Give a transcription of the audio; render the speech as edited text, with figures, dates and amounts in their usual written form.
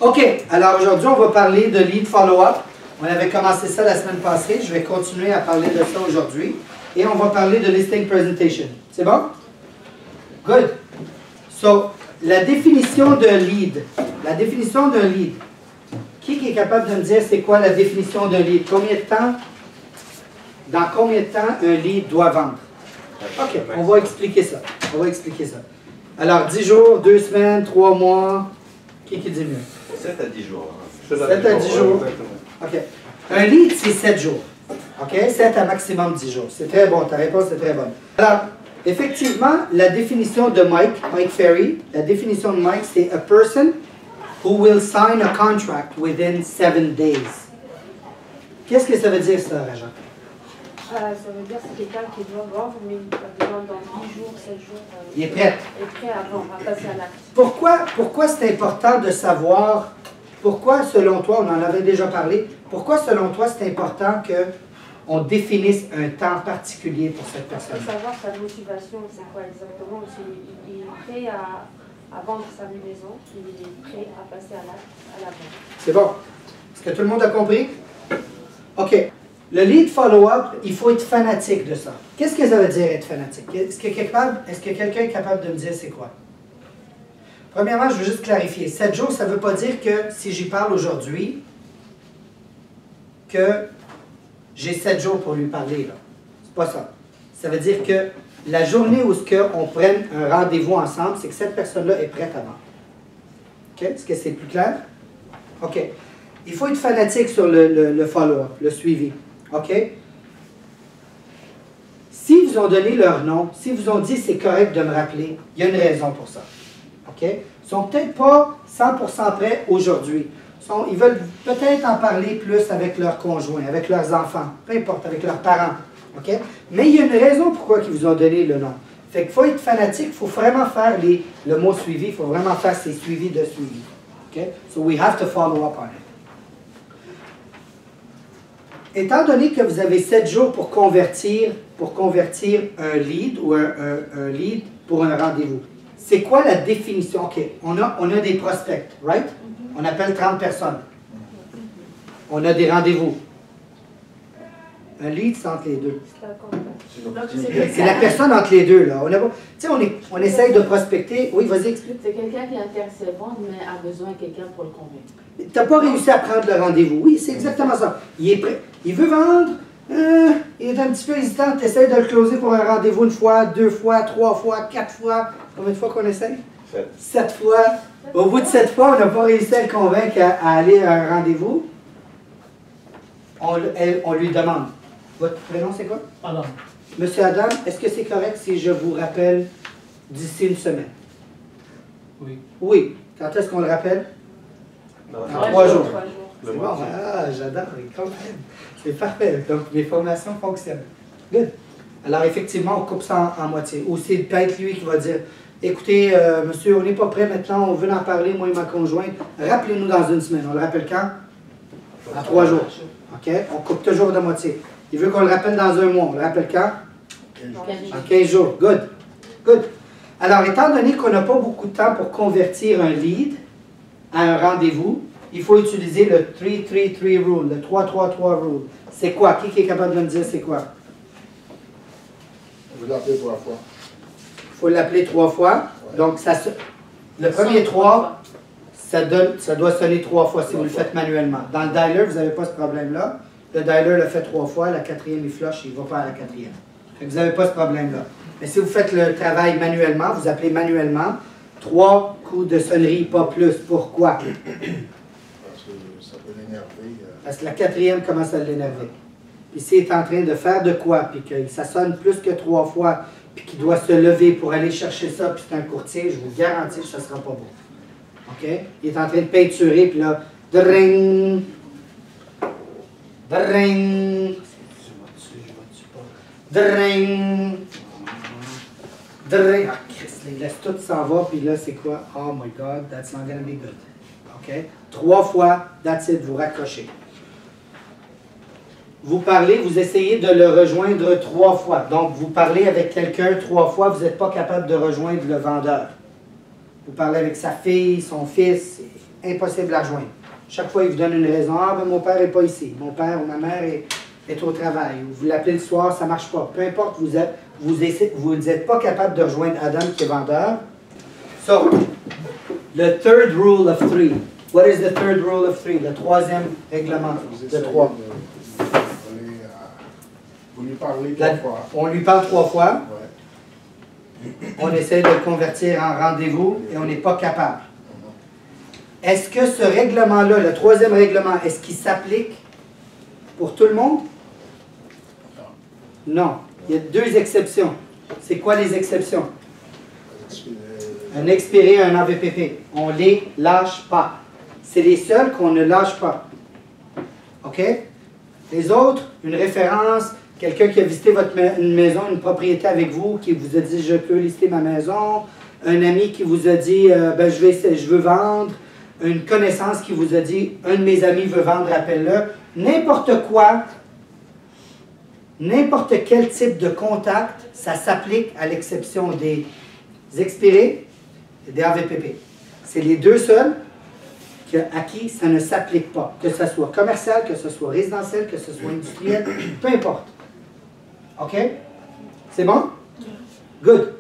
OK, alors aujourd'hui, on va parler de lead follow-up. On avait commencé ça la semaine passée. Je vais continuer à parler de ça aujourd'hui. Et on va parler de listing presentation. C'est bon? Good. So, la définition d'un lead. La définition d'un lead. Qui est capable de me dire c'est quoi la définition d'un lead? Combien de temps, dans combien de temps un lead doit vendre? OK, on va expliquer ça. On va expliquer ça. Alors, 10 jours, 2 semaines, 3 mois. Qui dit mieux? 7 à 10 jours. 7 à 10 jours. OK. Un lead, c'est 7 jours. OK? 7 à maximum 10 jours. C'est très bon. Ta réponse est très bonne. Alors, effectivement, la définition de Mike Ferry, la définition de Mike, c'est « a person who will sign a contract within 7 days ». Qu'est-ce que ça veut dire, ça, Raja? Ça veut dire que c'est quelqu'un qui doit vendre, mais il a besoin dans 10 jours, 7 jours. Il est prêt. Il est prêt à vendre, à passer à l'acte. Pourquoi c'est important de savoir, pourquoi selon toi, on en avait déjà parlé, pourquoi selon toi c'est important qu'on définisse un temps particulier pour cette personne? Il faut savoir sa motivation, c'est quoi exactement. Il est prêt à vendre sa maison, il est prêt à passer à l'acte, à la vente. C'est bon. Est-ce que tout le monde a compris? OK. Le lead follow-up, il faut être fanatique de ça. Qu'est-ce que ça veut dire être fanatique? Est-ce que quelqu'un est capable de me dire c'est quoi? Premièrement, je veux juste clarifier. 7 jours, ça ne veut pas dire que si j'y parle aujourd'hui, que j'ai 7 jours pour lui parler. C'est pas ça. Ça veut dire que la journée où on prenne un rendez-vous ensemble, c'est que cette personne-là est prête à vendre. OK? Est-ce que c'est plus clair? OK. Il faut être fanatique sur le follow-up, le suivi. OK? S'ils vous ont donné leur nom, s'ils vous ont dit c'est correct de me rappeler, il y a une raison pour ça. OK? Ils ne sont peut-être pas 100% prêts aujourd'hui. Ils veulent peut-être en parler plus avec leurs conjoints, avec leurs enfants, peu importe, avec leurs parents. OK? Mais il y a une raison pourquoi ils vous ont donné le nom. Fait qu'il faut être fanatique, il faut vraiment faire le mot suivi, il faut vraiment faire ces suivis de suivi. OK? So we have to follow up on it. Étant donné que vous avez 7 jours pour convertir un lead ou un lead pour un rendez-vous, c'est quoi la définition? OK, on a des prospects, right? On appelle 30 personnes. On a des rendez-vous. Un lead, c'est entre les deux. C'est la personne entre les deux, là. On essaye de prospecter. Oui, vas-y, explique. C'est quelqu'un qui est intéressé à vendre, mais a besoin de quelqu'un pour le convaincre. Tu n'as pas réussi à prendre le rendez-vous. Oui, c'est exactement ça. Il est prêt. Il veut vendre. Il est un petit peu hésitant. Tu essaies de le closer pour un rendez-vous 1 fois, 2 fois, 3 fois, 4 fois. Combien de fois qu'on essaye? 7 fois. Au bout de 7 fois, on n'a pas réussi à le convaincre à aller à un rendez-vous. On lui demande. Votre prénom, c'est quoi? Adam. Monsieur Adam, est-ce que c'est correct si je vous rappelle d'ici une semaine? Oui. Oui. Quand est-ce qu'on le rappelle? Dans 3 jours. Le C'est mois. bon, j'adore, quand même. C'est parfait. Donc, mes formations fonctionnent. Good. Alors, effectivement, on coupe ça en moitié. Ou c'est peut-être lui qui va dire, écoutez, monsieur, on n'est pas prêt maintenant, on veut en parler, moi et ma conjointe. Rappelez-nous dans une semaine. On le rappelle quand? Dans 3 jours. OK? On coupe toujours de moitié. Il veut qu'on le rappelle dans 1 mois. On le rappelle quand? En 15 jours. Good. Good. Alors, étant donné qu'on n'a pas beaucoup de temps pour convertir un lead à un rendez-vous, il faut utiliser le 3-3-3 rule, le 3-3-3 rule. C'est quoi? Qui est capable de me dire c'est quoi? Vous l'appelez 3 fois. Il faut l'appeler 3 fois. Ouais. Donc, le premier 3, ça doit sonner 3 fois si vous le faites manuellement. Dans le dialer, vous n'avez pas ce problème-là. Le dialer le fait 3 fois, la 4e, il flush, il ne va pas à la 4e. Vous n'avez pas ce problème-là. Mais si vous faites le travail manuellement, vous appelez manuellement, 3 coups de sonnerie, pas plus. Pourquoi? Parce que ça peut l'énerver. Parce que la 4e commence à l'énerver. Puis s'il est en train de faire de quoi, puis que ça sonne plus que 3 fois, puis qu'il doit se lever pour aller chercher ça, puis c'est un courtier, je vous garantis que ça ne sera pas bon. OK? Il est en train de peinturer, puis là, dring, dring, dring, dring. Ah, Christ, il laisse tout s'en va, puis là, c'est quoi? Oh my God, that's not gonna be good. OK? 3 fois, that's it, vous raccrochez. Vous parlez, vous essayez de le rejoindre 3 fois. Donc, vous parlez avec quelqu'un 3 fois, vous n'êtes pas capable de rejoindre le vendeur. Vous parlez avec sa fille, son fils, impossible à rejoindre. Chaque fois, il vous donne une raison. Ah, ben, mon père n'est pas ici. Mon père ou ma mère est au travail. Ou vous l'appelez le soir, ça ne marche pas. Peu importe, vous n'êtes pas capable de rejoindre Adam qui est vendeur. So, le third rule of three. What is the third rule of three? Le troisième règlement Vous de essayez trois. Vous lui parlez 3 fois. On lui parle 3 fois. Ouais. On essaie de le convertir en rendez-vous et on n'est pas capable. Est-ce que ce règlement-là, le troisième règlement, est-ce qu'il s'applique pour tout le monde? Non. Il y a 2 exceptions. C'est quoi les exceptions? Un expiré, un AVPP. On ne les lâche pas. C'est les seuls qu'on ne lâche pas. OK? Les autres, une référence, quelqu'un qui a visité une maison, une propriété avec vous, qui vous a dit « je peux lister ma maison », un ami qui vous a dit « ben, je veux vendre », une connaissance qui vous a dit « un de mes amis veut vendre, appelle-le ». N'importe quoi, n'importe quel type de contact, ça s'applique à l'exception des expirés et des AVPP. C'est les 2 seuls à qui ça ne s'applique pas. Que ce soit commercial, que ce soit résidentiel, que ce soit industriel, peu importe. OK? C'est bon? Good.